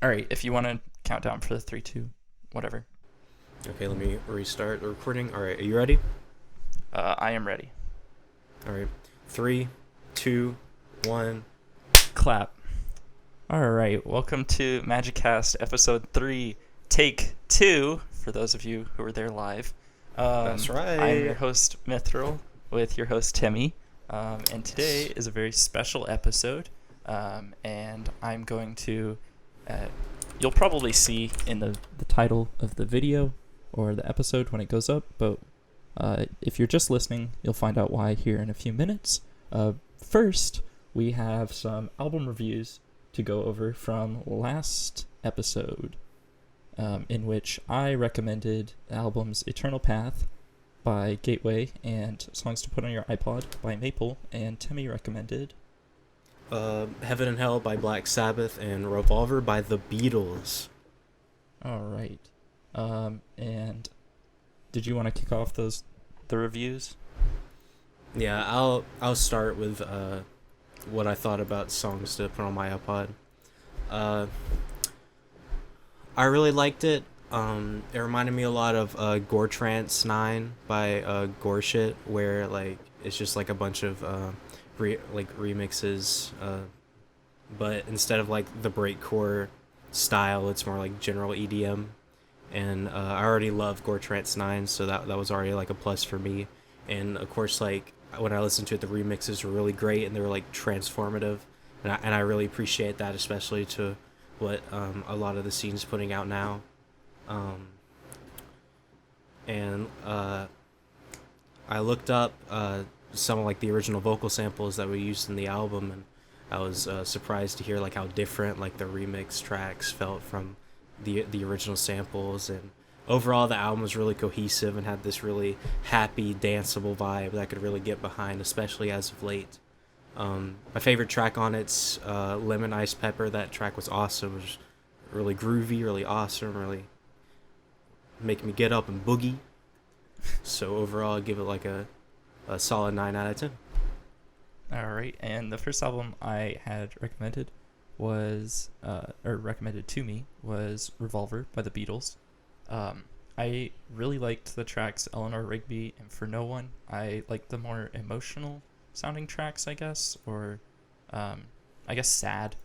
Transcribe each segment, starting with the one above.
All right, if you want to count down for the 3, 2, whatever. Okay, let me restart the recording. All right, are you ready? I am ready. All right, 3, 2, 1. Clap. All right, welcome to Magickast episode 3, take 2, for those of you who were there live. That's right. I'm your host, Mythril, with your host, Temmy. And today is a very special episode. And I'm going to... you'll probably see in the title of the video or the episode when it goes up, but if you're just listening, you'll find out why here in a few minutes. First, we have some album reviews to go over from last episode, in which I recommended the albums Eternal Path by Gateway and Songs to Put on Your iPod by Maple, and Timmy recommended Heaven and Hell by Black Sabbath and Revolver by the Beatles. All right. And did you want to kick off the reviews? Yeah, I'll start with what I thought about Songs to Put on My iPod. I really liked it. It reminded me a lot of Gore Trance 9 by Goreshit, where like it's just like a bunch of remixes, but instead of like the breakcore style, it's more like general EDM. And I already love Gore Trance 9, so that was already like a plus for me. And of course, like when I listened to it, the remixes were really great and they were like transformative, and I really appreciate that, especially to what a lot of the scene's putting out now. I looked up some of like the original vocal samples that were used in the album, and I was surprised to hear like how different like the remix tracks felt from the original samples. And overall the album was really cohesive and had this really happy, danceable vibe that I could really get behind, especially as of late. My favorite track on it's Lemon Ice Pepper. That track was awesome. It was really groovy, really awesome, really make me get up and boogie. So overall I'd give it like a solid 9 out of 10. All right, and the first album I had recommended was, or recommended to me, was Revolver by the Beatles. I really liked the tracks Eleanor Rigby and For No One. I liked the more emotional sounding tracks, I guess, or I guess sad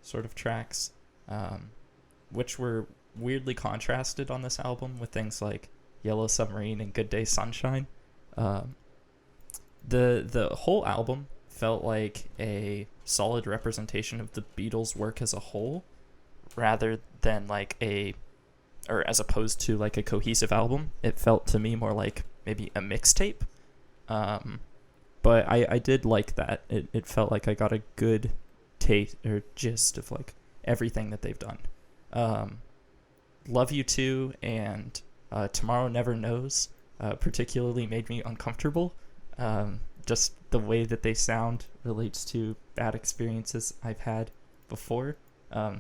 sort of tracks, which were weirdly contrasted on this album with things like Yellow Submarine and Good Day Sunshine. The whole album felt like a solid representation of the Beatles' work as a whole, rather than like or as opposed to like a cohesive album. It felt to me more like maybe a mixtape. But I did like that. It felt like I got a good taste or gist of like everything that they've done. Love You Too and Tomorrow Never Knows particularly made me uncomfortable. Just the way that they sound relates to bad experiences I've had before.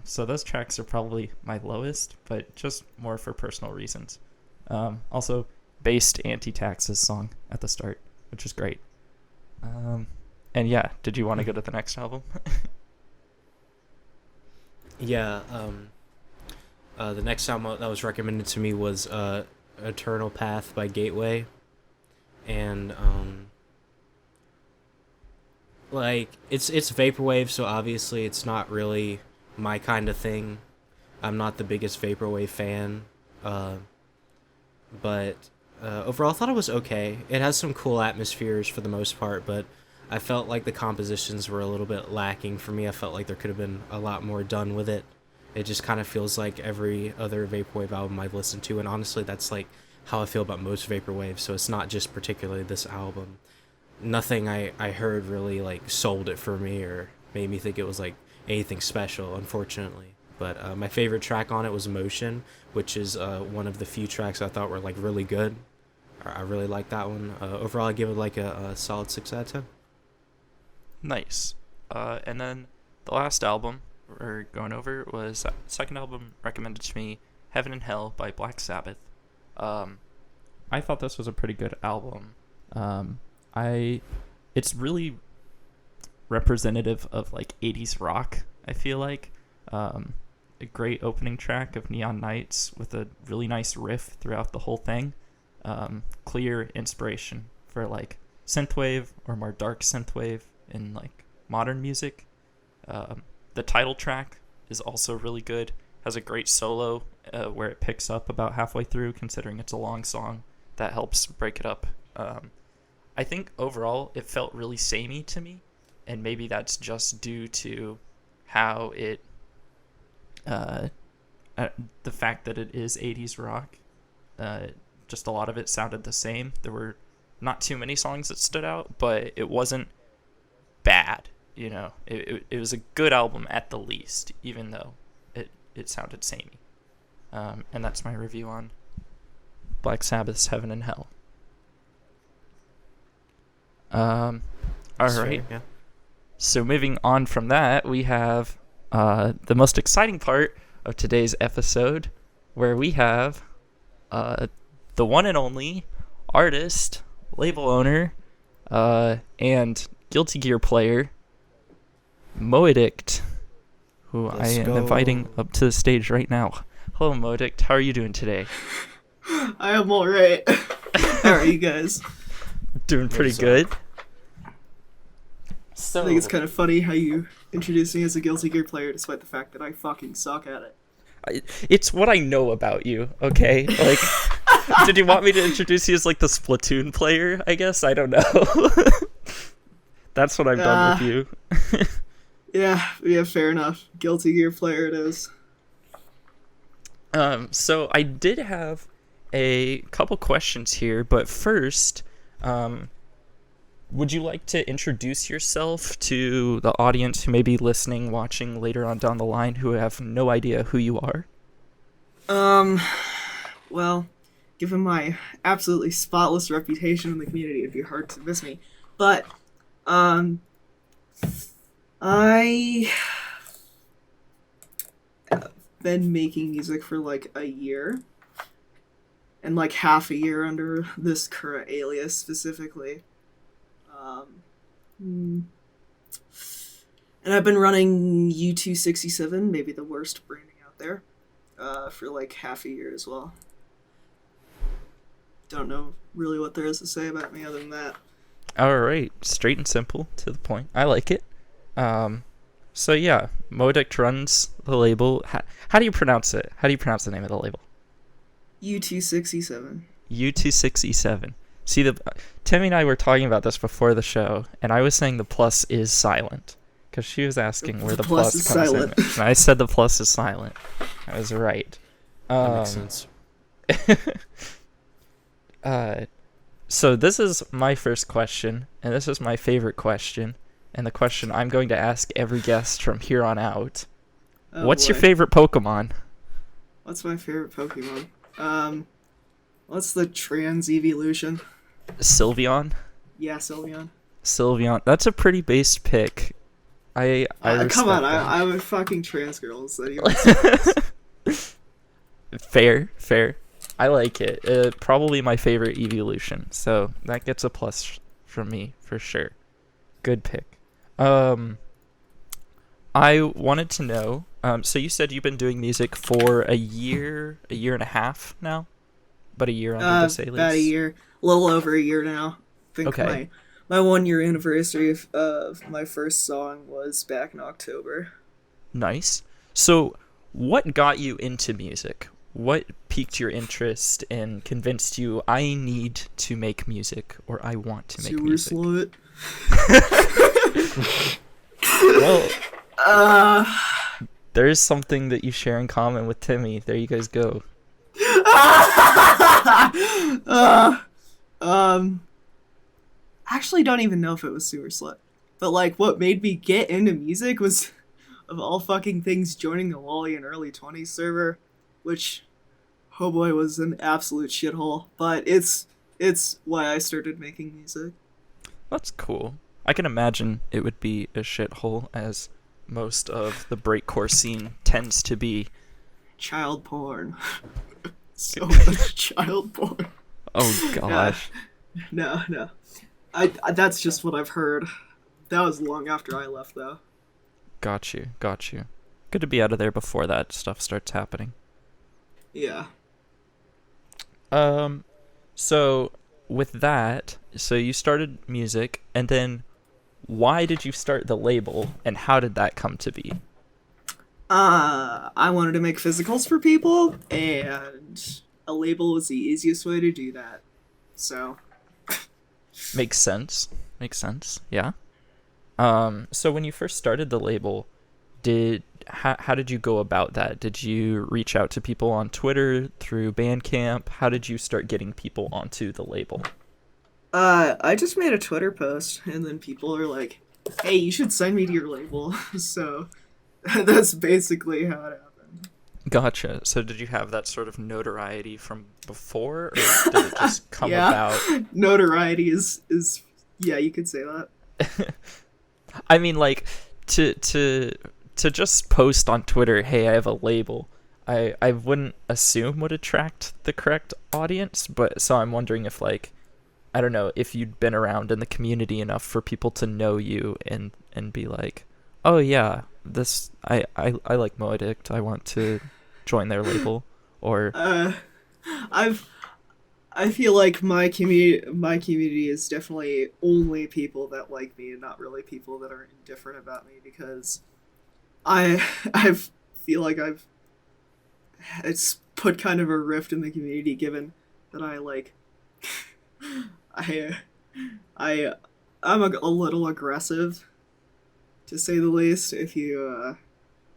So those tracks are probably my lowest, but just more for personal reasons. Also, based Anti-Tax's song at the start, which is great. And yeah, did you want to go to the next album? Yeah, the next album that was recommended to me was Eternal Path by Gateway. And like it's vaporwave, so obviously it's not really my kind of thing. I'm not the biggest vaporwave fan, but overall I thought it was okay. It has some cool atmospheres for the most part, but I felt like the compositions were a little bit lacking for me. I felt like there could have been a lot more done with it. It just kind of feels like every other vaporwave album I've listened to, and honestly that's like how I feel about most vaporwave, so it's not just particularly this album. Nothing I heard really like sold it for me or made me think it was like anything special, unfortunately. But my favorite track on it was Motion, which is one of the few tracks I thought were like really good. I really like that one. Overall I give it like a solid 6 out of 10. Nice. And then the last album we're going over was second album recommended to me, Heaven and Hell by Black Sabbath. I thought this was a pretty good album. It's really representative of like 80s rock, I feel like. a great opening track of Neon Nights with a really nice riff throughout the whole thing. Clear inspiration for like synthwave or more dark synthwave in like modern music. The title track is also really good. Has a great solo where it picks up about halfway through, considering it's a long song. That helps break it up. I think overall it felt really samey to me, and maybe that's just due to how it, the fact that it is 80s rock. Just a lot of it sounded the same. There were not too many songs that stood out, but it wasn't bad. You know, it was a good album at the least, even though it sounded samey. And that's my review on Black Sabbath's Heaven and Hell. All right. Yeah. So moving on from that, we have the most exciting part of today's episode, where we have the one and only artist, label owner, and Guilty Gear player, Moedict, who I am inviting up to the stage right now. Hello, Moedict. How are you doing today? I am alright. How are you guys? Doing pretty good. I think it's kind of funny how you introduce me as a Guilty Gear player despite the fact that I fucking suck at it. It's what I know about you, okay? Like, did you want me to introduce you as, like, the Splatoon player, I guess? I don't know. That's what I've done with you. Yeah, fair enough. Guilty Gear player it is. So I did have a couple questions here, but first, would you like to introduce yourself to the audience who may be listening, watching later on down the line, who have no idea who you are? Well, given my absolutely spotless reputation in the community, it'd be hard to miss me. But, I have been making music for like a year. And like half a year under this current alias specifically. And I've been running U267, maybe the worst branding out there, for like half a year as well. Don't know really what there is to say about me other than that. All right, straight and simple, to the point. I like it. So yeah, Moedict runs the label. How do you pronounce it? How do you pronounce the name of the label? U267. U267. See, Temmy and I were talking about this before the show, and I was saying the plus is silent, because she was asking where the plus is comes silent. in. And I said the plus is silent. I was right. That makes sense. So this is my first question, and this is my favorite question, and the question I'm going to ask every guest from here on out. Oh, What's your boy. favorite Pokemon? What's my favorite Pokemon? What's the trans evolution? Sylveon? Yeah, Sylveon. Sylveon. That's a pretty based pick. I Come on, respect I'm a fucking trans girl. Is that even that. Fair. I like it. Probably my favorite evolution, so that gets a plus from me for sure. Good pick. I wanted to know. So you said you've been doing music for a year and a half now, but a year under this alias. about a year, a little over a year now. I think Okay. my 1 year anniversary of my first song was back in October. Nice. So, what got you into music? What piqued your interest and convinced you I need to make music, or I want to make Sewer music? slut. Well, there's something that you share in common with Timmy. There you guys go. Actually don't even know if it was sewer slut. But like what made me get into music was of all fucking things joining the Wally and early 20s server, which oh boy was an absolute shithole, but it's why I started making music. That's cool. I can imagine it would be a shithole, as most of the breakcore scene tends to be. Child porn. So much child porn. Oh gosh. No. I that's just what I've heard. That was long after I left though. Got you. Good to be out of there before that stuff starts happening. Yeah. So with that, so you started music, and then why did you start the label, and how did that come to be? I wanted to make physicals for people, and a label was the easiest way to do that. So, Makes sense. Makes sense. Yeah. So when you first started the label, how did you go about that? Did you reach out to people on Twitter, through Bandcamp? How did you start getting people onto the label? I just made a Twitter post, and then people are like, "Hey, you should sign me to your label." So, that's basically how it happened. Gotcha. So did you have that sort of notoriety from before, or did it just come about? Notoriety is yeah, you could say that. I mean, like, to just post on Twitter, "Hey, I have a label," I wouldn't assume would attract the correct audience, but so I'm wondering if, like, I don't know, if you'd been around in the community enough for people to know you and be like, "Oh yeah, this I like Moedict. I want to join their label," or I feel like my community is definitely only people that like me and not really people that are indifferent about me, because I feel like it's put kind of a rift in the community, given that I like I I'm a little aggressive, to say the least, if you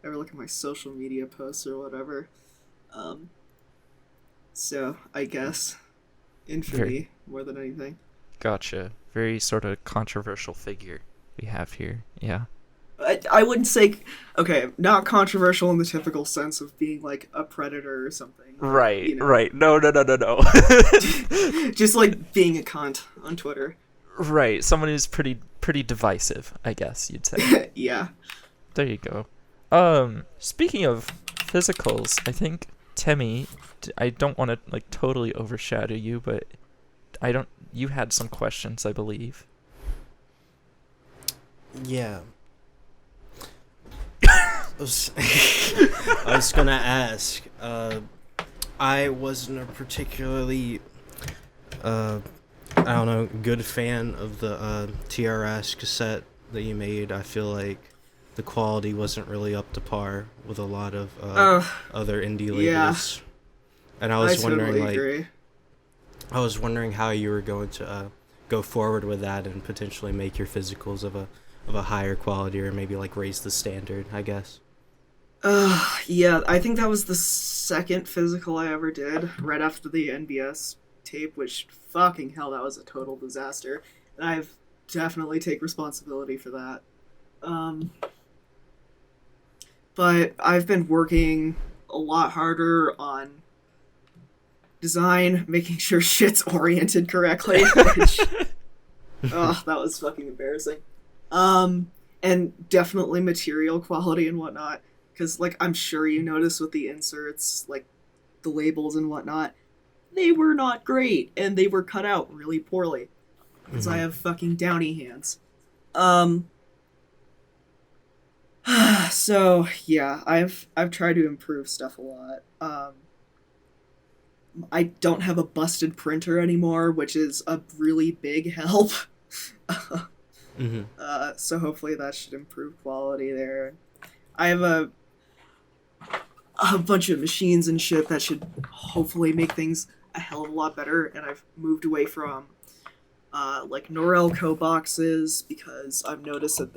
ever look at my social media posts or whatever. So I guess infamy more than anything. Gotcha. Very sort of controversial figure we have here. Yeah. I wouldn't say, okay, not controversial in the typical sense of being like a predator or something. Right. You know. Right. No. Just like being a cunt on Twitter. Right. Someone who's pretty divisive, I guess you'd say. Yeah. There you go. Speaking of physicals, I think Temmy, I don't want to like totally overshadow you, but you had some questions, I believe. Yeah. I was gonna ask. I wasn't a particularly, I don't know, good fan of the TRS cassette that you made. I feel like the quality wasn't really up to par with a lot of other indie labels. Yeah. And I was wondering, totally like, agree. I was wondering how you were going to go forward with that and potentially make your physicals of a higher quality, or maybe like raise the standard, I guess. Yeah, I think that was the second physical I ever did, right after the NBS tape, which, fucking hell, that was a total disaster. And I've definitely take responsibility for that. But I've been working a lot harder on design, making sure shit's oriented correctly, which, that was fucking embarrassing. And definitely material quality and whatnot. Because, like, I'm sure you noticed with the inserts, like, the labels and whatnot, they were not great, and they were cut out really poorly. Because I have fucking downy hands. So, yeah, I've tried to improve stuff a lot. I don't have a busted printer anymore, which is a really big help. So hopefully that should improve quality there. I have a bunch of machines and shit that should hopefully make things a hell of a lot better, and I've moved away from like Norelco boxes, because I've noticed that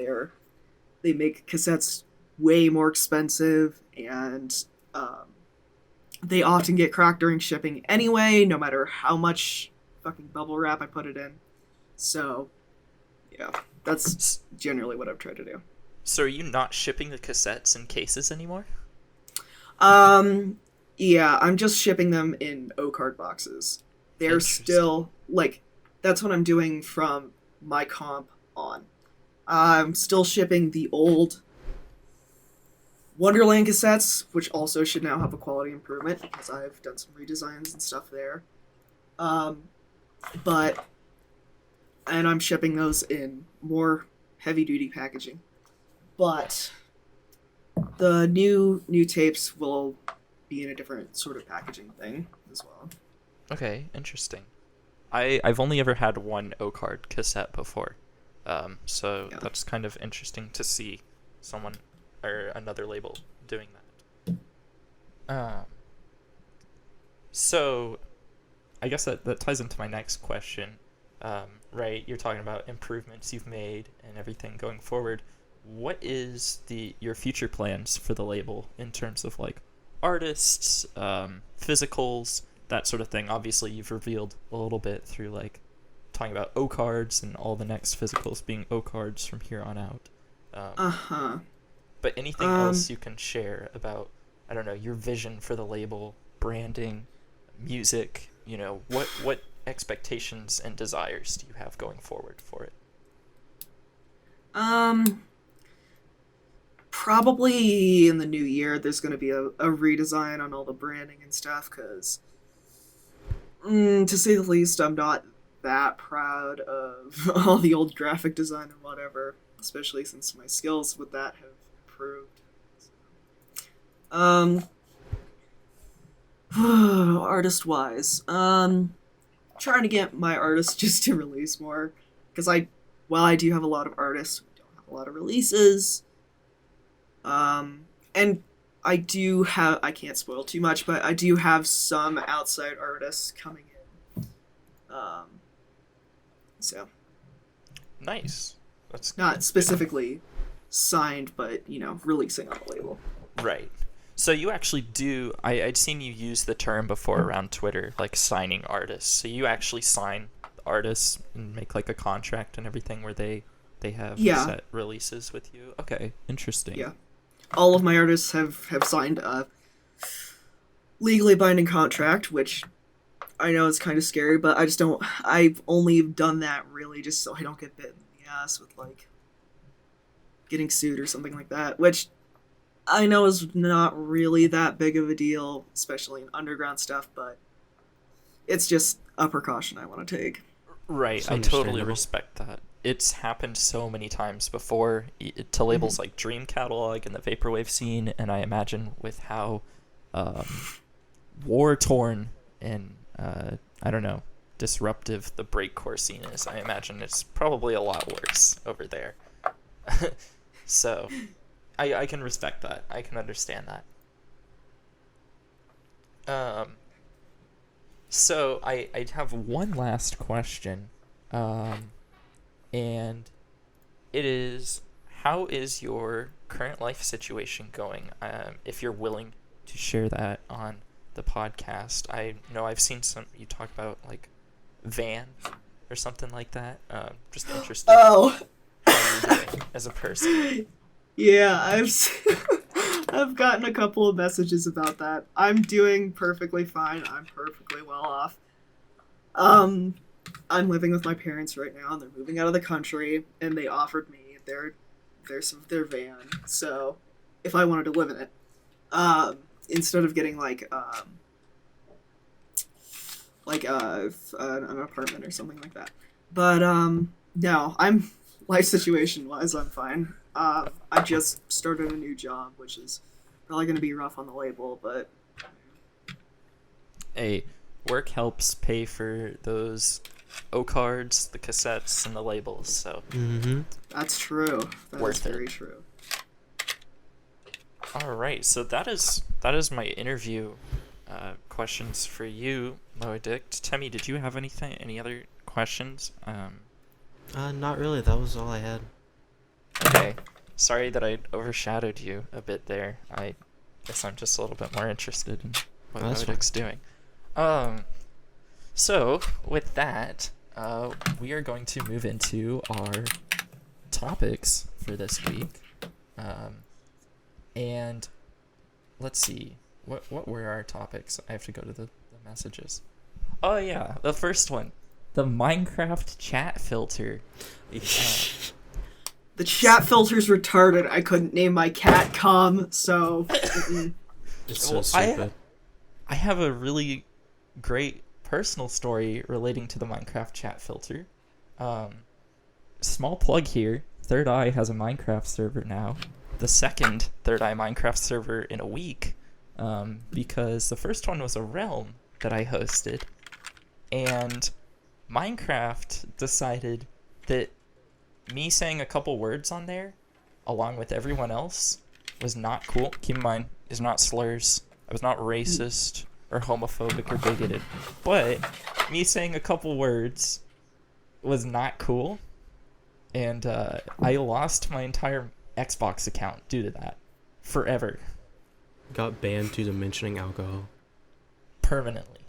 they make cassettes way more expensive, and they often get cracked during shipping anyway, no matter how much fucking bubble wrap I put it in. So yeah, that's generally what I've tried to do. So are you not shipping the cassettes in cases anymore? Yeah, I'm just shipping them in O-card boxes. They're still, like, that's what I'm doing from my comp on. I'm still shipping the old Wonderland cassettes, which also should now have a quality improvement, because I've done some redesigns and stuff there. And I'm shipping those in more heavy-duty packaging. But the new tapes will be in a different sort of packaging thing as well. Okay, interesting. I've only ever had one O-card cassette before, so Yeah. that's kind of interesting to see someone or another label doing that. So I guess that ties into my next question. Right, you're talking about improvements you've made and everything going forward. What is your future plans for the label in terms of like artists, physicals, that sort of thing? Obviously, you've revealed a little bit through like talking about O cards and all the next physicals being O cards from here on out. But anything else you can share about, I don't know, your vision for the label, branding, music, what expectations and desires do you have going forward for it? Probably in the new year there's going to be a redesign on all the branding and stuff, because to say the least, I'm not that proud of all the old graphic design and whatever, especially since my skills with that have improved. Artist wise, trying to get my artists just to release more, because while I do have a lot of artists, we don't have a lot of releases. And I can't spoil too much, but I do have some outside artists coming in. So. Nice. That's not specifically signed, but, releasing on the label. Right. So you actually do, I'd seen you use the term before around Twitter, like signing artists. So you actually sign artists and make like a contract and everything where they have set releases with you? Okay, interesting. Yeah. All of my artists have signed a legally binding contract, which I know is kind of scary, but I've only done that really just so I don't get bit in the ass with, like, getting sued or something like that, which I know is not really that big of a deal, especially in underground stuff, but it's just a precaution I want to take. Right, I totally respect that. It's happened so many times before to labels like Dream Catalog and the Vaporwave scene, and I imagine with how war-torn and, I don't know, disruptive the breakcore scene is, I imagine it's probably a lot worse over there. So, I can respect that. I can understand that. So, I have one last question. And it is, how is your current life situation going? If you're willing to share that on the podcast. I know I've seen you talk about like van or something like that. Just interested. Oh. How you're doing as a person. Yeah, I've gotten a couple of messages about that. I'm doing perfectly fine. I'm perfectly well off. I'm living with my parents right now, and they're moving out of the country, and they offered me their van. So, if I wanted to live in it, instead of getting like an apartment or something like that. But no, life situation wise, I'm fine. I just started a new job, which is probably going to be rough on the label, but hey, work helps pay for those O cards, the cassettes, and the labels. So that's true. That is very true. All right, so that is my interview questions for you, Moedict. Temmy, did you have any other questions? Not really. That was all I had. Okay. Sorry that I overshadowed you a bit there. I guess I'm just a little bit more interested in what Moedict's doing. So, with that, we are going to move into our topics for this week. And let's see. What were our topics? I have to go to the messages. Oh, yeah. The first one. The Minecraft chat filter. The chat filter's retarded. I couldn't name my cat Calm, so... It's so stupid. I have a really great personal story relating to the Minecraft chat filter. Small plug here. Third Eye has a Minecraft server now the second Third Eye Minecraft server in a week, because the first one was a realm that I hosted, and Minecraft decided that me saying a couple words on there, along with everyone else, was not cool. Keep in mind, it's not slurs. I was not racist or homophobic or bigoted, but me saying a couple words was not cool, and I lost my entire Xbox account due to that, forever, Got banned due to mentioning alcohol. permanently.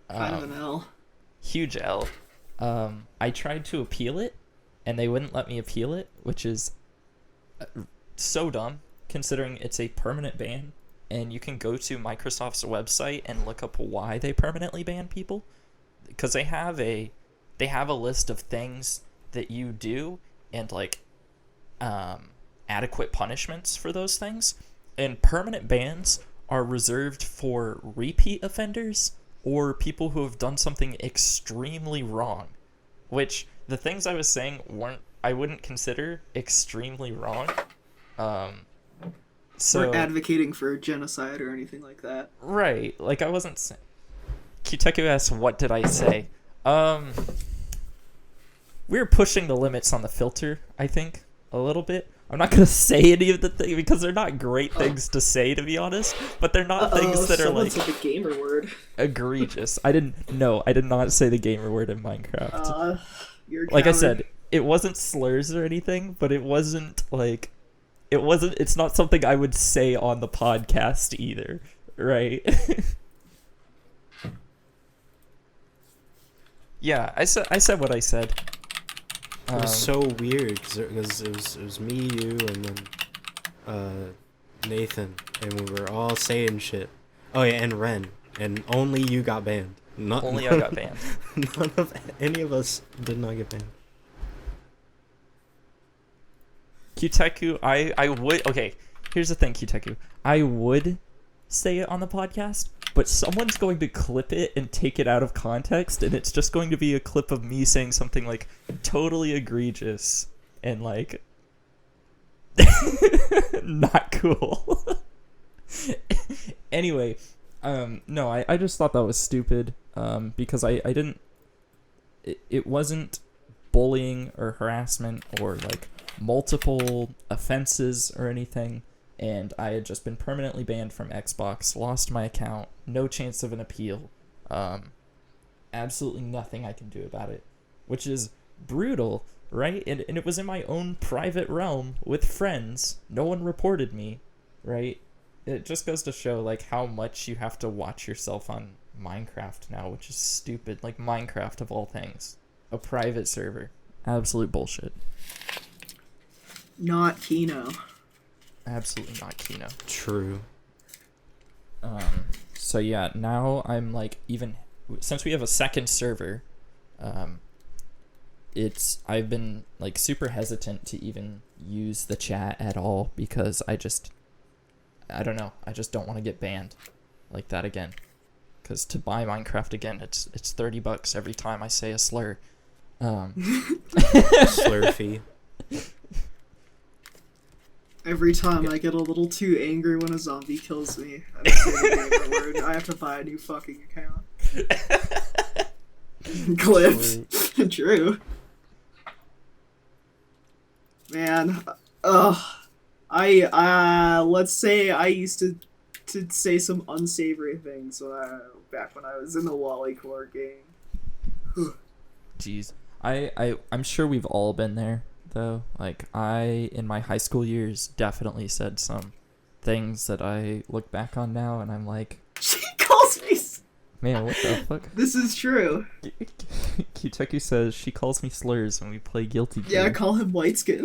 Kind of an L. Huge L. I tried to appeal it, and they wouldn't let me appeal it, which is so dumb, considering it's a permanent ban, and you can go to Microsoft's website and look up why they permanently ban people, because they have a list of things that you do and like adequate punishments for those things, and permanent bans are reserved for repeat offenders or people who have done something extremely wrong, which the things I was saying I wouldn't consider extremely wrong. So We're advocating for genocide or anything like that. right, like I wasn't saying. Kiteku asks, what did I say? We're pushing the limits on the filter, I think, a little bit. I'm not gonna say any of the things because they're not great things to say, to be honest. But they're not things that are like said the gamer word. egregious. I did not say the gamer word in Minecraft. You're a Like I coward. said, it wasn't slurs or anything, but it's not something I would say on the podcast either, right? Yeah, I said what I said. It was so weird because it was me, you, and then Nathan, and we were all saying shit. Oh yeah, and Ren, and only you got banned. Only I got banned. Any of us did not get banned. Kiteku, I would. Okay, here's the thing, Kiteku. I would say it on the podcast, but someone's going to clip it and take it out of context, and it's just going to be a clip of me saying something like totally egregious and like not cool. Anyway, no, I just thought that was stupid, because I didn't. It wasn't bullying or harassment or like multiple offenses or anything, and I had just been permanently banned from Xbox, lost my account, no chance of an appeal, absolutely nothing I can do about it, which is brutal, right? And it was in my own private realm with friends. No one reported me, right? It just goes to show like how much you have to watch yourself on Minecraft now, which is stupid. Like Minecraft of all things, a private server, absolute bullshit. Not Kino. Absolutely not Kino. True. So yeah, now I'm like, even since we have a second server, I've been like super hesitant to even use the chat at all, because I don't know, I just don't want to get banned like that again. Because to buy Minecraft again, it's $30 every time I say a slur. Slur fee. Every time I get a little too angry when a zombie kills me, I say the gamer word, I have to buy a new fucking account. Clips. True. Man, let's say I used to say some unsavory things back when I was in the Lollycore game. Jeez, I'm sure we've all been there, though. Like, I, in my high school years, definitely said some things that I look back on now, and I'm like, She calls me. man, what the fuck? This is true. Kiteku says she calls me slurs when we play Guilty Gear. Yeah, call him white skin.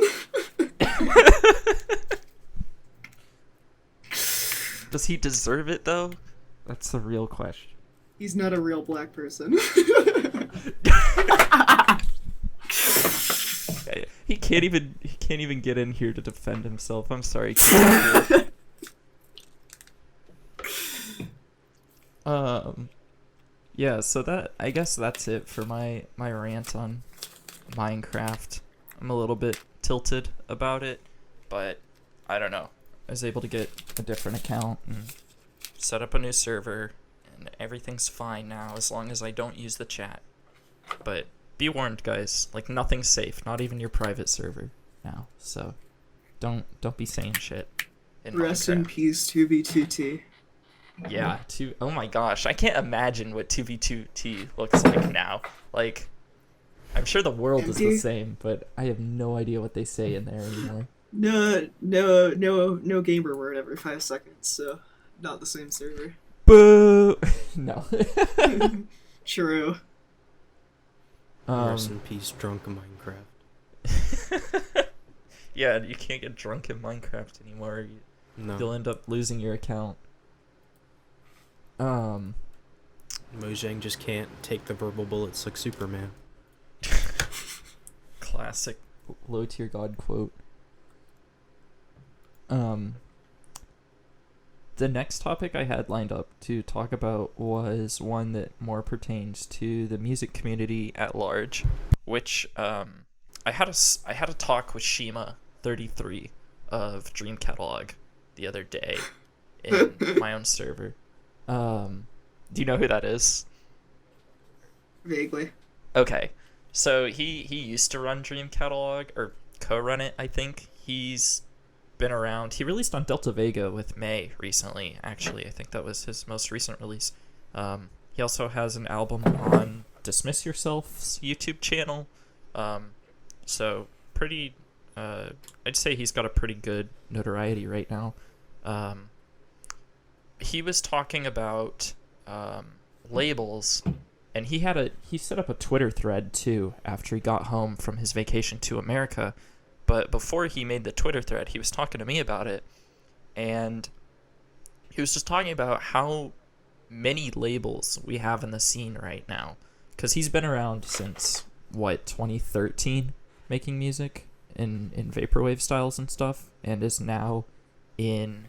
Does he deserve it, though? That's the real question. He's not a real black person. He can't even get in here to defend himself. I'm sorry. Yeah, so I guess that's it for my rant on Minecraft. I'm a little bit tilted about it, but I don't know. I was able to get a different account and set up a new server, and everything's fine now as long as I don't use the chat. But be warned, guys. Like, nothing's safe. Not even your private server now. So don't be saying shit. Rest in peace, 2B2T. Yeah. Oh my gosh, I can't imagine what 2B2T looks like now. Like, I'm sure the world is the same, but I have no idea what they say in there anymore. No gamer word every 5 seconds, so not the same server. Boo! No. True. Rest in peace, drunk Minecraft. Yeah, you can't get drunk in Minecraft anymore. You'll end up losing your account. Mojang just can't take the verbal bullets like Superman. Classic low tier god quote. The next topic I had lined up to talk about was one that more pertains to the music community at large, which I had a talk with Shima33 of Dream Catalog the other day in my own server. Do you know who that is? Vaguely. Okay. So he used to run Dream Catalog, or co-run it, I think. He's been around. He released on Delta Vega with May recently, actually. I think that was his most recent release. He also has an album on Dismiss Yourself's YouTube channel. So pretty, I'd say he's got a pretty good notoriety right now. He was talking about labels, and he set up a Twitter thread too after he got home from his vacation to America. But before he made the Twitter thread, he was talking to me about it, and he was just talking about how many labels we have in the scene right now. Because he's been around since, 2013, making music in vaporwave styles and stuff, and is now in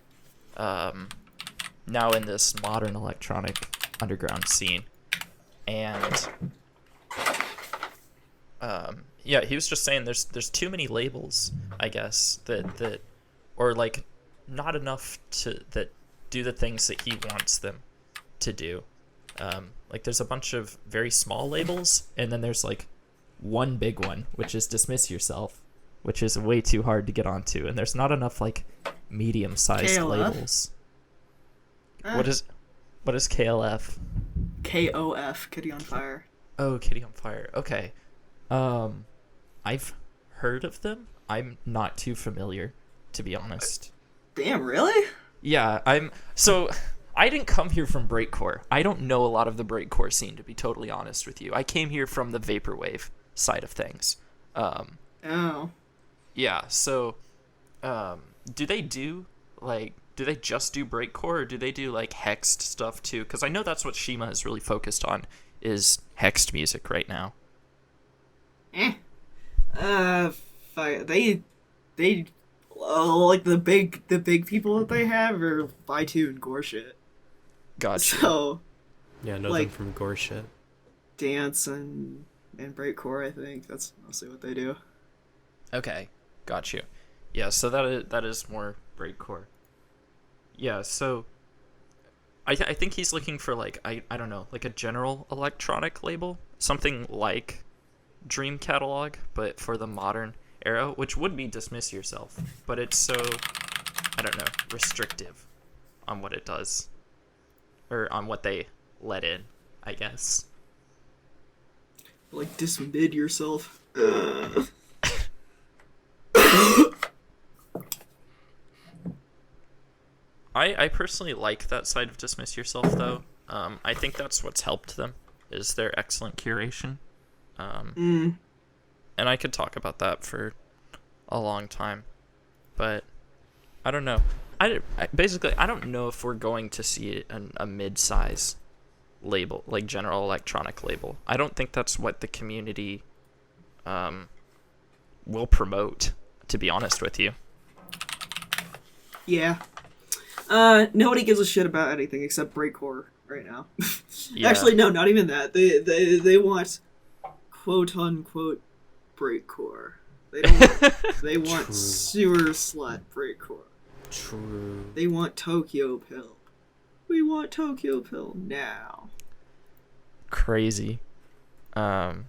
this modern electronic underground scene. And yeah, he was just saying there's too many labels, I guess, that or like not enough that do the things that he wants them to do. Like there's a bunch of very small labels, and then there's like one big one, which is Dismiss Yourself, which is way too hard to get onto, and there's not enough like medium-sized KLF? Labels. What is KLF? KOF, Kitty on Fire. Oh, Kitty on Fire. Okay. I've heard of them. I'm not too familiar, to be honest. Damn, really? Yeah, I didn't come here from breakcore. I don't know a lot of the breakcore scene, to be totally honest with you. I came here from the vaporwave side of things. Oh. Yeah, so do they just do breakcore, or do they do like hexed stuff too? Because I know that's what Shima is really focused on, is hexed music right now. They like the big people that they have are Baitu and gore shit. Gotcha. So Yeah, know like, them from gore shit. dance and breakcore, I think that's mostly what they do. Okay, got you. Yeah, so that is more breakcore. Yeah, so I think he's looking for like I don't know, like a general electronic label, something like Dream Catalog, but for the modern era, which would be Dismiss Yourself, but it's so, I don't know, restrictive on what it does, or on what they let in, I guess. Like dismid yourself. I personally like that side of Dismiss Yourself, though. I think that's what's helped them, is their excellent curation. And I could talk about that for a long time, but I don't know. Basically, I don't know if we're going to see a mid-size label, like general electronic label. I don't think that's what the community will promote, to be honest with you. Yeah. Nobody gives a shit about anything except breakcore right now. Yeah. Actually, no, not even that. They want quote unquote breakcore. They don't. They want True. sewer slut breakcore. True. They want Tokyo Pill. We want Tokyo Pill now. Crazy. No,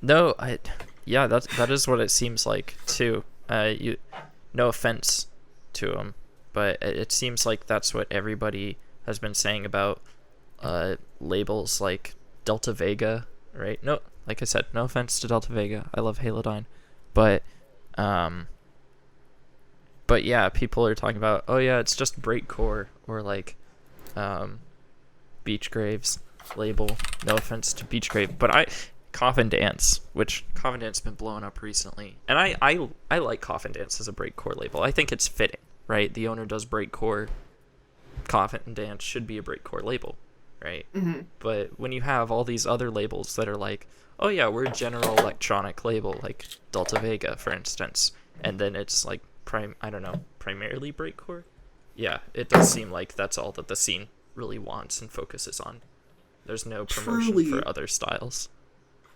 that is what it seems like too. No offense to them, but it seems like that's what everybody has been saying about labels like Delta Vega, right? No, like I said, no offense to Delta Vega. I love Halodyne, but yeah, people are talking about, oh yeah, it's just breakcore or like Beach Graves label. No offense to Beach Grave, but Coffin Dance, which Coffin Dance has been blowing up recently, and I like Coffin Dance as a breakcore label. I think it's fitting, right? The owner does breakcore. Coffin Dance should be a breakcore label, right? Mm-hmm. But when you have all these other labels that are like, oh yeah, we're a general electronic label, like Delta Vega, for instance, and then it's like primarily breakcore. Yeah, it does seem like that's all that the scene really wants and focuses on. There's no promotion for other styles.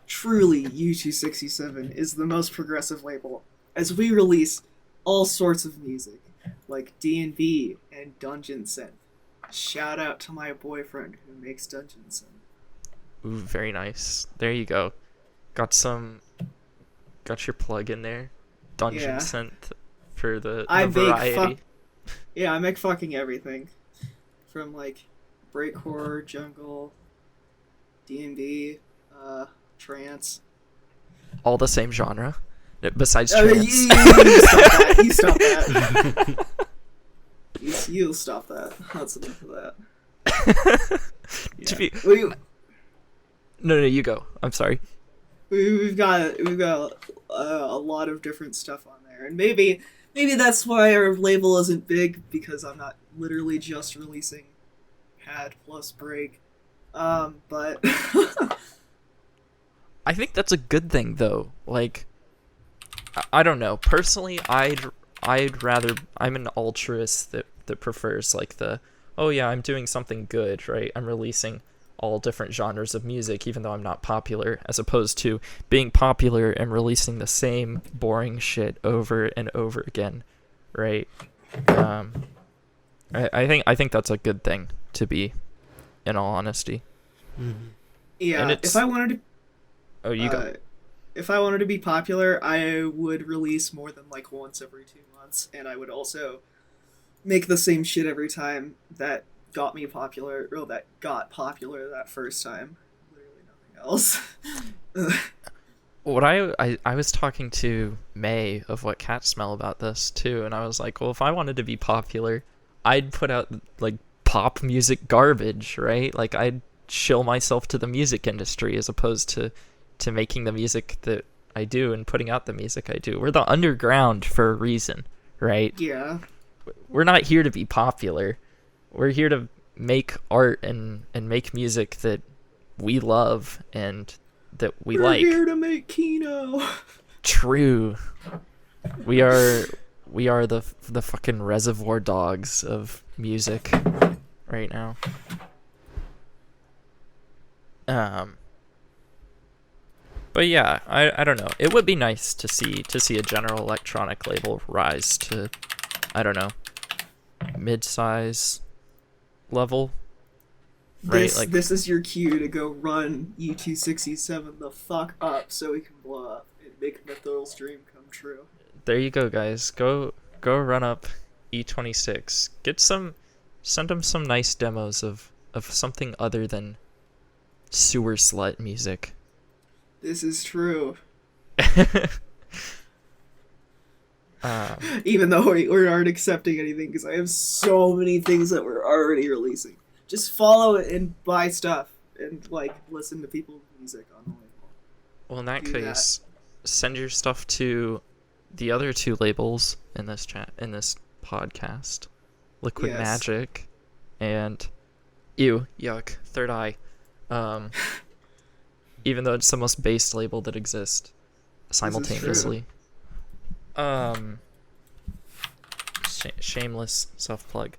Truly, U267 is the most progressive label, as we release all sorts of music, like D&B and Dungeon Synth. Shout out to my boyfriend who makes Dungeon Synth. Ooh, very nice. There you go. Got your plug in there. Dungeon Synth for the variety. I make fucking everything. From like breakcore, jungle, D&B, trance. All the same genre, besides trance. You stop that. You'll stop that. That's enough of that. No, you go. I'm sorry. We've got a lot of different stuff on there, and maybe that's why our label isn't big, because I'm not literally just releasing pad plus break. But I think that's a good thing, though. Like, I don't know. Personally, I'd rather, I'm an altruist that prefers like I'm doing something good, right? I'm releasing all different genres of music, even though I'm not popular, as opposed to being popular and releasing the same boring shit over and over again, right? I think that's a good thing to be, in all honesty. Mm-hmm. Yeah, if I wanted to... Oh, you go. If I wanted to be popular, I would release more than like once every 2 months, and I would also make the same shit every time that got me popular, or that got popular that first time. Literally nothing else. What I was talking to May of What Cats Smell about this too, and I was like, well, if I wanted to be popular, I'd put out like pop music garbage, right? Like I'd shill myself to the music industry as opposed to making the music that I do and putting out the music I do. We're the underground for a reason, right? Yeah. We're not here to be popular. We're here to make art and make music that we love and that we're like. We're here to make Kino. True. We are the fucking Reservoir Dogs of music right now. But yeah, I don't know. It would be nice to see a general electronic label rise to, I don't know, mid-size level. Right? This is your cue to go run U267 the fuck up so we can blow up and make Mythrils' dream come true. There you go, guys. Go run up E26. Send them some nice demos of something other than sewer slut music. This is true. Even though we aren't accepting anything, because I have so many things that we're already releasing. Just follow it and buy stuff and like listen to people's music on the label. Well, in that case, send your stuff to the other two labels in this podcast, Liquid Magic and yuck, Third Eye. Even though it's the most based label that exists simultaneously. Shameless self-plug.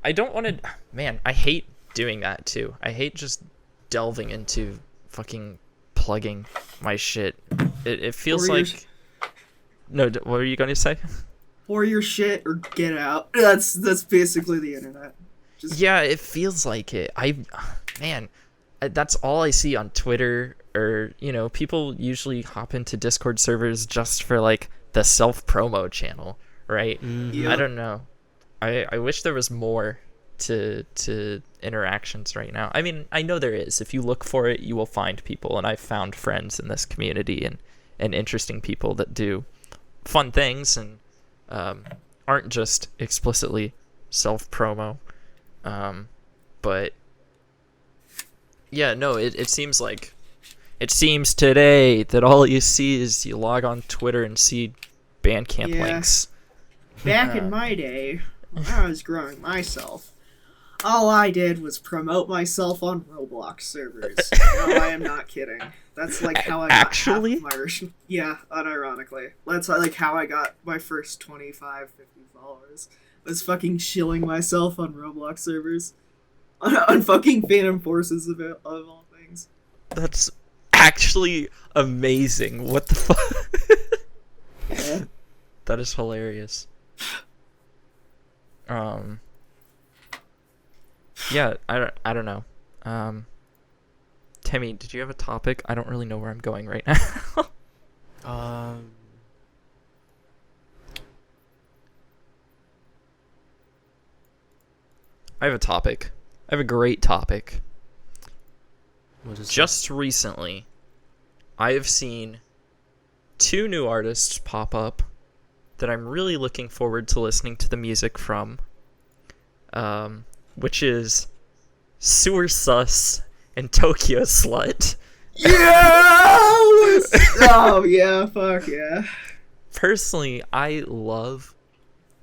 I don't want to... Man, I hate doing that, too. I hate just delving into fucking plugging my shit. It feels like... No, what were you going to say? or your shit or get out. That's basically the internet. Yeah, it feels like it. Man, that's all I see on Twitter, or people usually hop into Discord servers just for like the self-promo channel, right? Yep. I don't know. I wish there was more to interactions right now. I mean, I know there is. If you look for it, you will find people, and I've found friends in this community and interesting people that do fun things and aren't just explicitly self-promo. But yeah, no, it seems today that all you see is you log on Twitter and see Bandcamp links. Back in my day, when I was growing myself, all I did was promote myself on Roblox servers. No, I am not kidding. That's like how I got half of my yeah, unironically. That's like how I got my first 25, 50 followers. Was fucking shilling myself on Roblox servers. On fucking Phantom Forces of all things. That's actually amazing. What the fuck? Yeah. That is hilarious. Yeah, I don't know. Temmy, did you have a topic? I don't really know where I'm going right now. I have a topic. I have a great topic. What is Just recently, I have seen 2 new artists pop up that I'm really looking forward to listening to the music from, which is Sewer Sus and Tokyo Slut. Yeah! Oh, yeah, fuck yeah. Personally, I love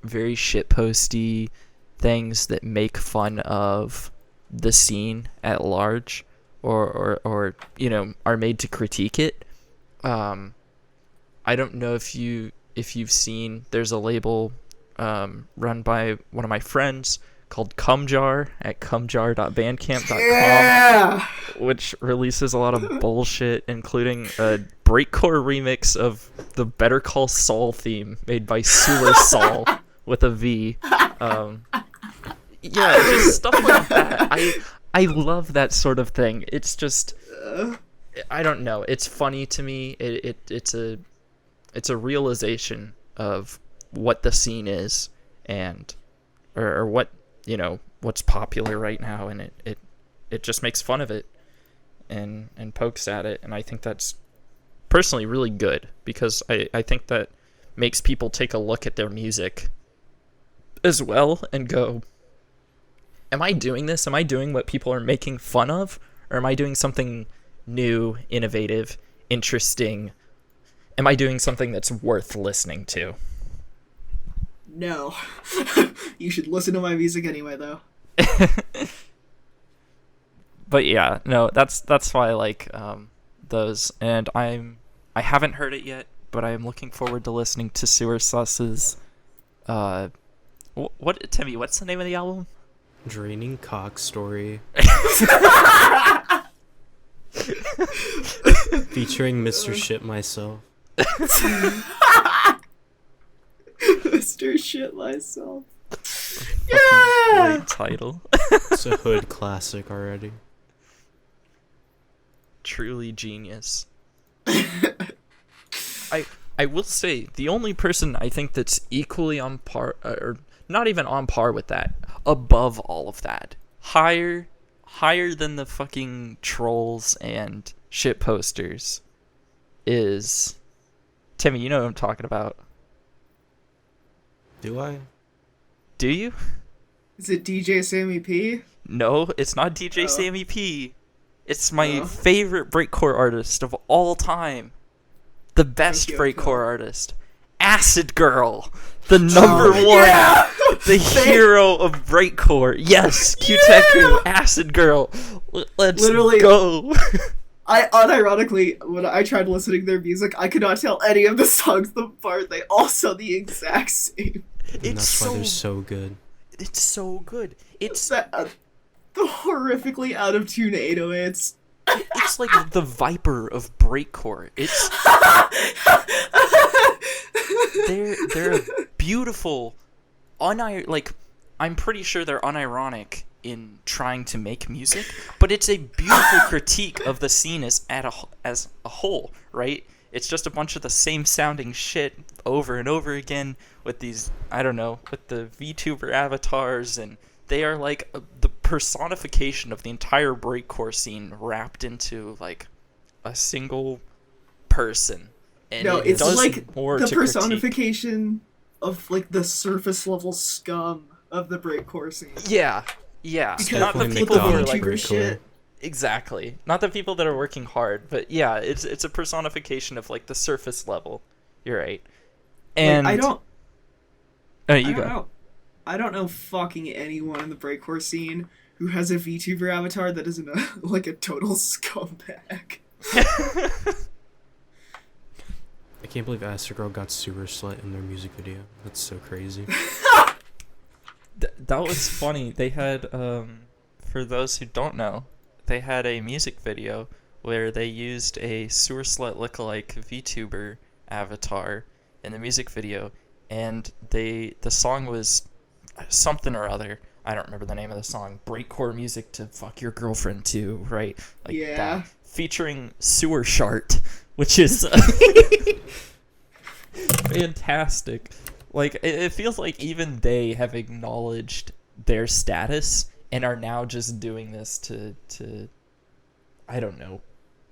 very shitposty things that make fun of the scene at large, or are made to critique it. I don't know if you've seen, there's a label run by one of my friends called Cumjar at cumjar.bandcamp.com, Yeah! which releases a lot of bullshit, including a breakcore remix of the Better Call Saul theme made by Sewer Saul with a V. Yeah, just stuff like that. I love that sort of thing. It's just, I don't know. It's funny to me. It's a realization of what the scene is, and or what what's popular right now, and it just makes fun of it and pokes at it, and I think that's personally really good, because I think that makes people take a look at their music as well and go, am I doing this? Am I doing what people are making fun of? Or am I doing something new, innovative, interesting? Am I doing something that's worth listening to? No. You should listen to my music anyway, though. But yeah, no, that's why I like those, and I haven't heard it yet, but I am looking forward to listening to Sewer Sus's what Timmy, what's the name of the album? Draining Cock Story. Featuring Mr. Shit Myself. Mr. Shit Myself. Yeah! Great title. It's a hood classic already. Truly genius. I will say, the only person I think that's equally on par, or not even on par with that, above all of that, higher than the fucking trolls and shit posters, is Timmy. You know what I'm talking about. Do I? Do you? Is it DJ Sammy P? No, it's not DJ Sammy P. It's my favorite breakcore artist of all time. The best breakcore artist. Acid Girl. The number one. The hero of breakcore. Yes, Q-Teku, Acid Girl. Let's go. I unironically, when I tried listening to their music, I could not tell any of the songs apart. They all sound the exact same. And that's why they're so good. It's so good. It's the horrifically out of tune 808s. It's like the Viper of breakcore. It's they're a beautiful, like, I'm pretty sure they're unironic in trying to make music, but it's a beautiful critique of the scene as a whole, right? It's just a bunch of the same sounding shit over and over again with these, I don't know, with the VTuber avatars, and they are like the personification of the entire breakcore scene wrapped into like a single person. And No, it it's does like more the to critique. personification of like the surface level scum of the breakcore scene. Yeah. Because Not the Definitely people who are McDonald's like VTuber breakcore. shit. exactly. Not the people that are working hard, but yeah, it's a personification of like the surface level. You're right. And Like, I don't go. know. I don't know fucking anyone in the breakcore scene who has a VTuber avatar that isn't like a total scumbag. I can't believe Acid Girl got Sewer Slut in their music video. That's so crazy. That was funny. They had, for those who don't know, they had a music video where they used a sewer slut lookalike VTuber avatar in the music video, and the song was something or other. I don't remember the name of the song. Breakcore music to fuck your girlfriend too, right? Like Yeah. that. Featuring Sewer Shart, which is fantastic. Like, it feels like even they have acknowledged their status and are now just doing this to I don't know,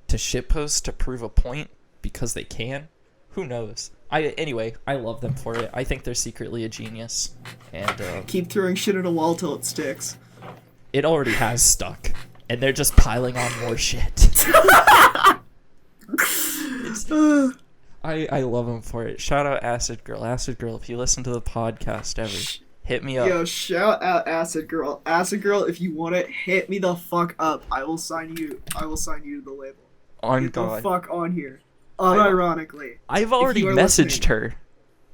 to shitpost to prove a point because they can. Who knows? Anyway, I love them for it. I think they're secretly a genius, and Keep throwing shit at a wall till it sticks. it already has stuck, and they're just piling on more shit. I love them for it. Shout out Acid Girl. Acid Girl, if you listen to the podcast ever, hit me up. Yo, shout out Acid Girl. Acid Girl, if you want it, hit me the fuck up. I will sign you to the label. On Get the God. fuck on here. Unironically. I've already you are messaged listening. her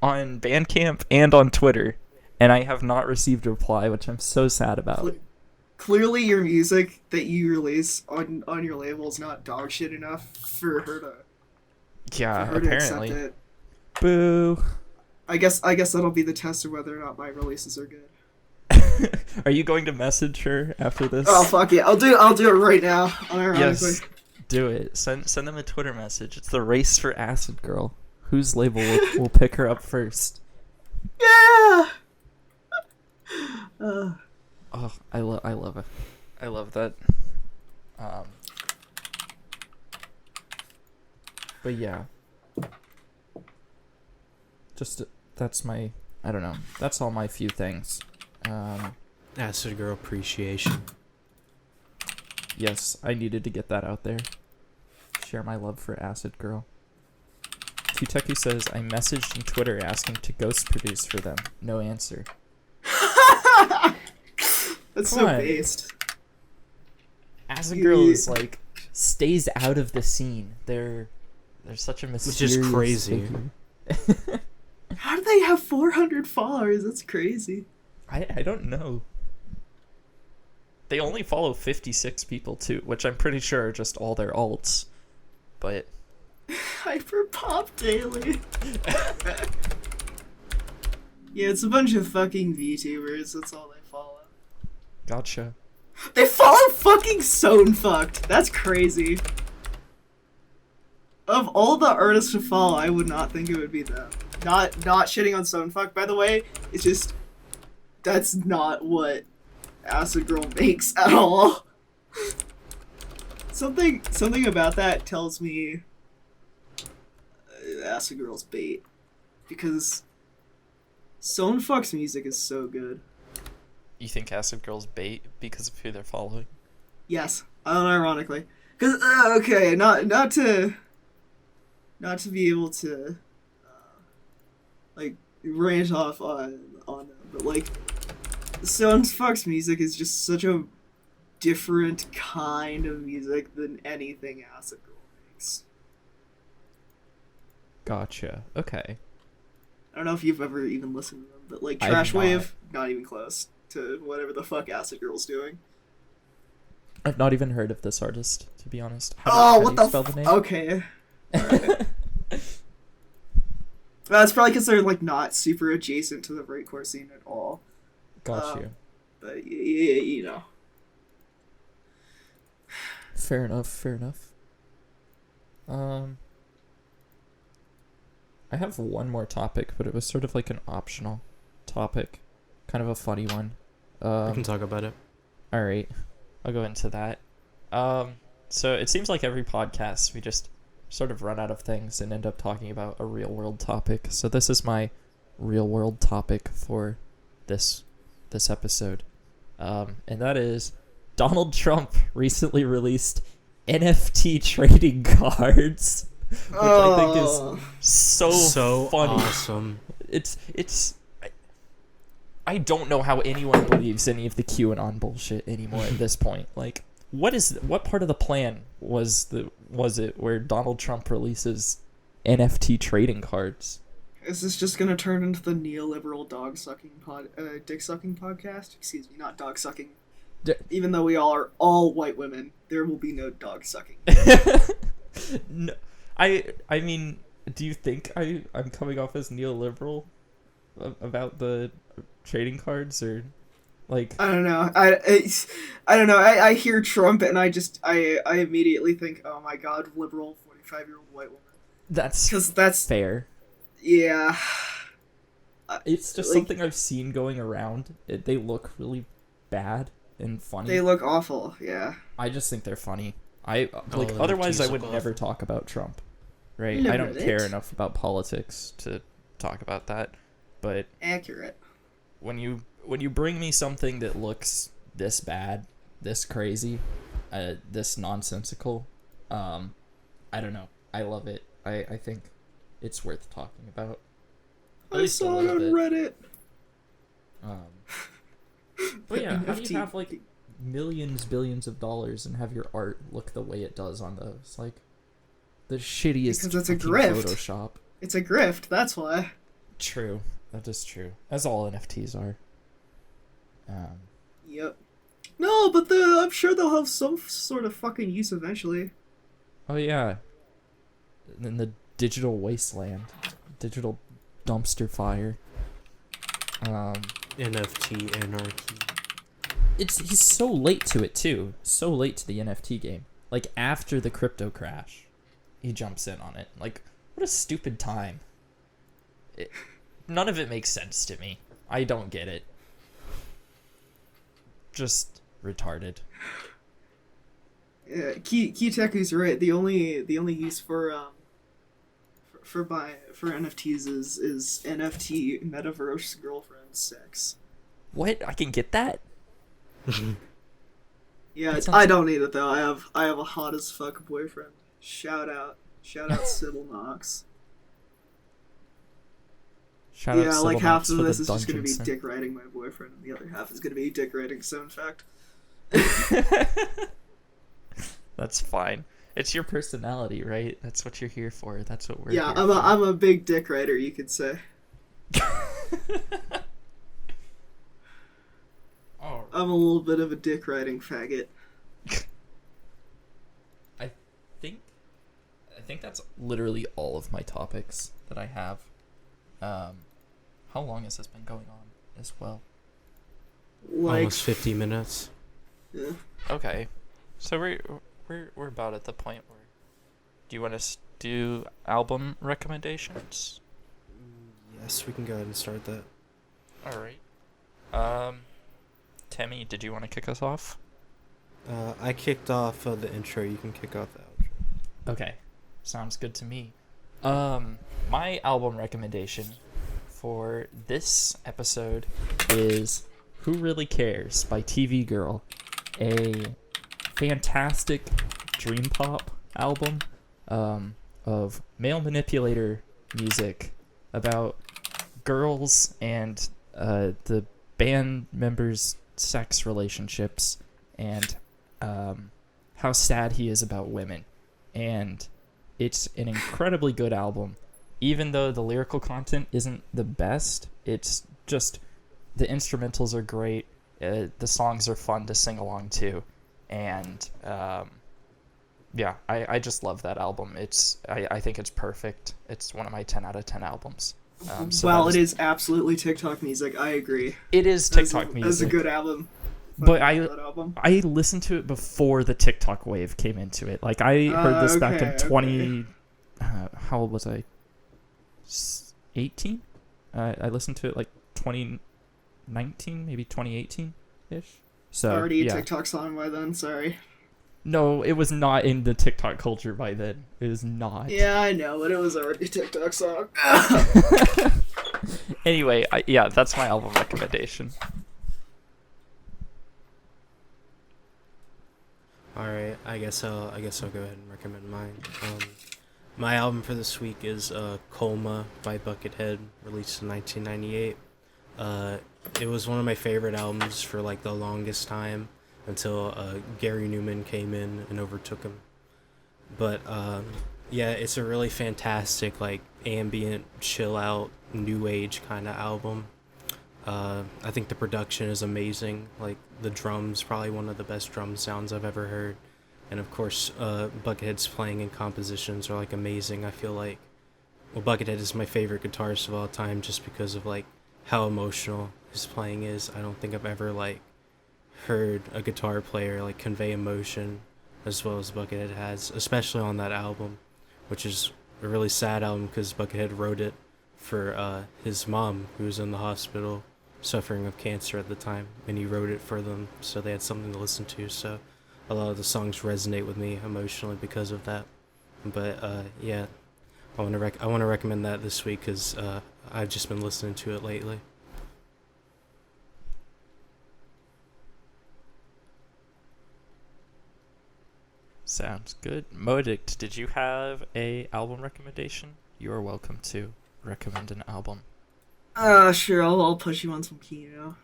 on Bandcamp and on Twitter, and I have not received a reply, which I'm so sad about. Clearly your music that you release on your label is not dog shit enough for her to Yeah, for her to accept apparently. it. Boo. I guess that'll be the test of whether or not my releases are good. Are you going to message her after this? Oh fuck yeah, I'll do it right now. Unironically. Yes, do it. Send them a Twitter message. It's the race for Acid Girl. Whose label will pick her up first? Yeah. Oh, I love it. I love that. But yeah. Just that's my, I don't know. That's all my few things. Acid Girl appreciation. Yes, I needed to get that out there. Share my love for Acid Girl. Tuteku says, I messaged on Twitter asking to ghost produce for them. No answer. That's Come so on. based. Acid Girl is like, stays out of the scene. They're such a mysterious crazy. figure. How do they have 400 followers? That's crazy. I don't know. They only follow 56 people too, which I'm pretty sure are just all their alts. But Hyper Pop Daily. Yeah, it's a bunch of fucking VTubers. That's all they follow. gotcha. They follow fucking Sonefucked. That's crazy. Of all the artists to follow, I would not think it would be them. Not shitting on Sonefuck, by the way. It's just that's not what Acid Girl makes at all. Something about that tells me Acid Girl's bait, because Sonefuck's music is so good. You think Acid Girl's bait because of who they're following? Yes, unironically. Cause okay, not to be able to like rant off on them, but like Sonefuck's music is just such a different kind of music than anything Acid Girl makes. Gotcha. Okay. I don't know if you've ever even listened to them, but like I've Trash not. Wave, not even close to whatever the fuck Acid Girl's doing. I've not even heard of this artist, to be honest. Oh, How what do you the spell the name? Okay. Alright. That's probably because they're like not super adjacent to the breakcore scene at all. Got you. But you know. Fair enough. I have one more topic, but it was sort of like an optional topic, kind of a funny one. I can talk about it. All right, I'll go into that. So it seems like every podcast we just sort of run out of things and end up talking about a real world topic. So this is my real world topic for this episode, and that is Donald Trump recently released NFT trading cards, which I think is so funny. Awesome. I don't know how anyone believes any of the QAnon bullshit anymore at this point. Like, what part of the plan was it where Donald Trump releases NFT trading cards? Is this just gonna turn into the neoliberal dick sucking podcast? Excuse me, not dog sucking. Even though we all are all white women, there will be no dog sucking. No, I mean, do you think I'm coming off as neoliberal about the trading cards, or like? I don't know. I don't know. I hear Trump and I immediately think, oh my god, liberal 45-year-old white woman. That's fair. Yeah. It's just something I've seen going around. They look really bad and funny. They look awful. Yeah. I just think they're funny. Otherwise I would never talk about Trump, right? I don't care enough about politics to talk about that. But accurate. When you bring me something that looks this bad, this crazy, this nonsensical, I don't know. I love it. I think it's worth talking about. I saw it on Reddit. But yeah, how do you have like billions of dollars and have your art look the way it does on those? Like, the shittiest because it's a grift. Photoshop. It's a grift, that's why. True. That is true. As all NFTs are. Yep. No, but I'm sure they'll have some sort of fucking use eventually. Oh yeah. In the digital wasteland. Digital dumpster fire. NFT anarchy. He's so late to it too. So late to the NFT game. Like, after the crypto crash, he jumps in on it. Like, what a stupid time. None of it makes sense to me. I don't get it. Just retarded. Yeah, Kiteku's right. The only use for NFTs is NFT metaverse girlfriend sex. What? I can get that? Yeah, I don't need it though. I have a hot as fuck boyfriend. Shout out Sybil Knox. Shout out yeah, Sybil like half Knox of for this the is just gonna be dungeon dick riding my boyfriend, and the other half is gonna be dick riding Stone Fact. That's fine. It's your personality, right? That's what you're here for. That's what we're yeah, here for. I'm a big dick rider, you could say. Oh. I'm a little bit of a dick riding faggot. I think that's literally all of my topics that I have. How long has this been going on as well? Like almost 50 minutes. Yeah. Okay, so we're about at the point where, do you want to do album recommendations? Yes, we can go ahead and start that. All right. Temmy, did you want to kick us off? I kicked off the intro. You can kick off the outro. Okay, sounds good to me. My album recommendation for this episode is Who Really Cares by TV Girl, a fantastic dream pop album of male manipulator music about girls and the band members' sex relationships and how sad he is about women. And it's an incredibly good album. Even though the lyrical content isn't the best, it's just, the instrumentals are great, the songs are fun to sing along to, and yeah, I just love that album. I think it's perfect. It's one of my 10 out of 10 albums. So Well, it is absolutely TikTok music. I agree. It is TikTok music. That's a good album. But That album. I listened to it before the TikTok wave came into it. Like, I heard this back in 20... how old was I? 18? I listened to it like 2019, maybe 2018-ish. So, already a TikTok song by then, sorry. No, it was not in the TikTok culture by then. It was not. Yeah, I know, but it was already a TikTok song. Anyway, yeah, that's my album recommendation. All right, I guess I'll go ahead and recommend mine. My album for this week is Colma by Buckethead, released in 1998. It was one of my favorite albums for like the longest time until Gary Newman came in and overtook him. But yeah, it's a really fantastic like ambient, chill out, new age kind of album. I think the production is amazing. Like the drums, probably one of the best drum sounds I've ever heard. And of course, Buckethead's playing and compositions are like amazing. I feel like, well, Buckethead is my favorite guitarist of all time just because of like how emotional his playing is. I don't think I've ever like heard a guitar player like convey emotion as well as Buckethead has, especially on that album, which is a really sad album because Buckethead wrote it for his mom, who was in the hospital suffering of cancer at the time, and he wrote it for them so they had something to listen to. So a lot of the songs resonate with me emotionally because of that. But yeah, I want to recommend that this week because I've just been listening to it lately. Sounds good. Moedict, did you have a album recommendation? You are welcome to recommend an album. Sure, I'll push you on some Kino.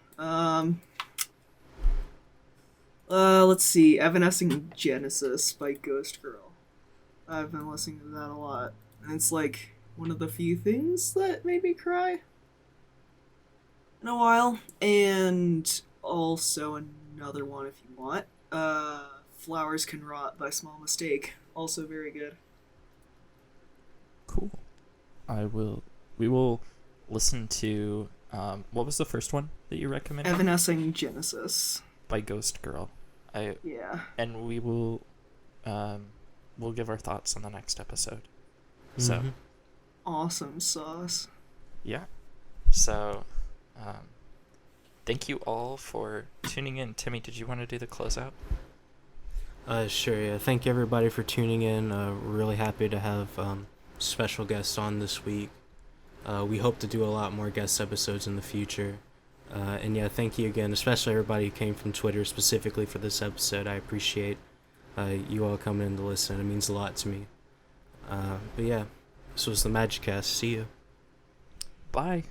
Let's see, Evanescing Genesis by Ghost Girl. I've been listening to that a lot, and it's like one of the few things that made me cry in a while. And also another one if you want. Flowers Can Rot by Small Mistake. Also very good. Cool. We will listen to, what was the first one that you recommended? Evanescing Genesis. By Ghost Girl. Yeah. And we will, we'll give our thoughts on the next episode. So. Mm-hmm. Awesome sauce. Yeah. So, thank you all for tuning in. Timmy, did you want to do the closeout? Sure, yeah. Thank you everybody for tuning in. Really happy to have special guests on this week. We hope to do a lot more guest episodes in the future. And yeah, thank you again, especially everybody who came from Twitter specifically for this episode. I appreciate you all coming in to listen. It means a lot to me. But yeah, this was the Magickast. See you. Bye.